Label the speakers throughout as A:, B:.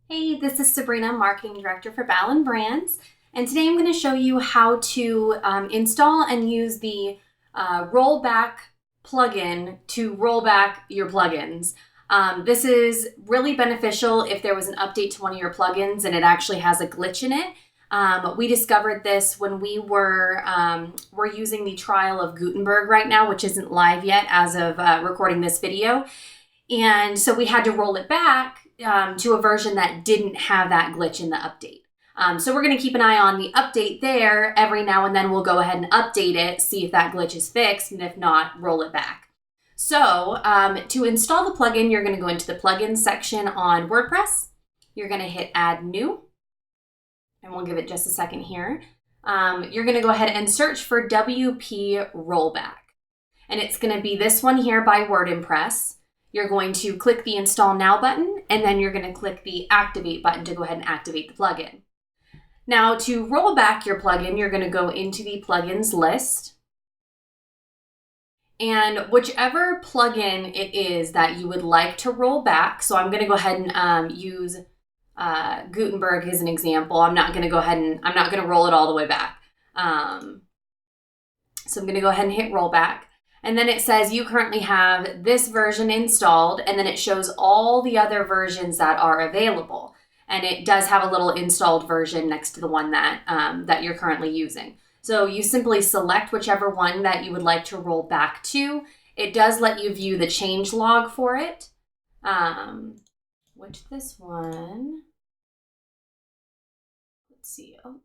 A: Hey, this is Sabrina, Marketing Director for Ballen Brands, and today I'm going to show you how to install and use the rollback plugin to roll back your plugins. This is really beneficial if there was an update to one of your plugins and it actually has a glitch in it. We discovered this when we're using the trial of Gutenberg right now, which isn't live yet as of recording this video. And so we had to roll it back to a version that didn't have that glitch in the update. So we're going to keep an eye on the update there. Every now and then we'll go ahead and update it, see if that glitch is fixed, and if not, roll it back. So to install the plugin, you're going to go into the plugins section on WordPress. You're going to hit Add New, and we'll give it just a second here. You're going to go ahead and search for WP Rollback, and it's going to be this one here by WordPress. You're going to click the Install Now button, and then you're going to click the Activate button to go ahead and activate the plugin. Now, to roll back your plugin, you're going to go into the plugins list, and whichever plugin it is that you would like to roll back, so I'm going to go ahead and use Gutenberg as an example. I'm not going to roll it all the way back. So I'm going to go ahead and hit rollback. And then it says you currently have this version installed, and then it shows all the other versions that are available. And it does have a little installed version next to the one that you're currently using. So you simply select whichever one that you would like to roll back to. It does let you view the change log for it. Which this one, let's see. Oh,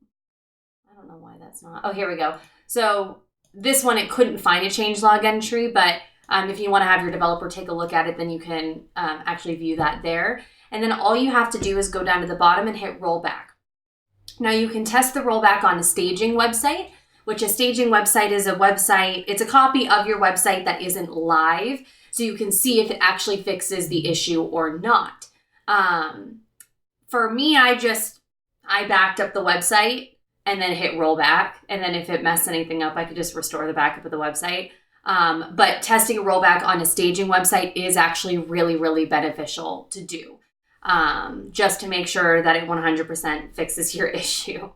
A: I don't know why that's not. Oh, here we go. So this one, it couldn't find a change log entry, but if you want to have your developer take a look at it, then you can actually view that there. And then all you have to do is go down to the bottom and hit rollback. Now you can test the rollback on a staging website, which a staging website is a website. It's a copy of your website that isn't live, so you can see if it actually fixes the issue or not. For me, I backed up the website and then hit rollback. And then if it messed anything up, I could just restore the backup of the website. But testing a rollback on a staging website is actually really, really beneficial to do, just to make sure that it 100% fixes your issue.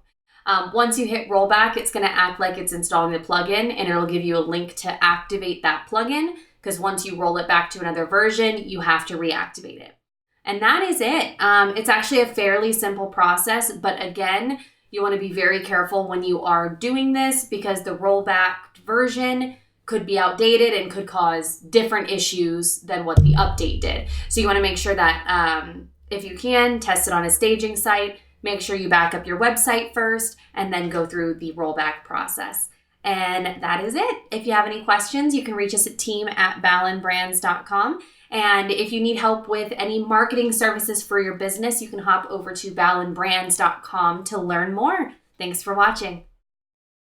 A: Once you hit rollback, it's going to act like it's installing the plugin, and it'll give you a link to activate that plugin, because once you roll it back to another version, you have to reactivate it. And that is it. It's actually a fairly simple process, but again, you want to be very careful when you are doing this, because the rollback version could be outdated and could cause different issues than what the update did. So you want to make sure that if you can, test it on a staging site, make sure you back up your website first, and then go through the rollback process. And that is it. If you have any questions, you can reach us at team@ballenbrands.com. And if you need help with any marketing services for your business, you can hop over to ballenbrands.com to learn more. Thanks for watching.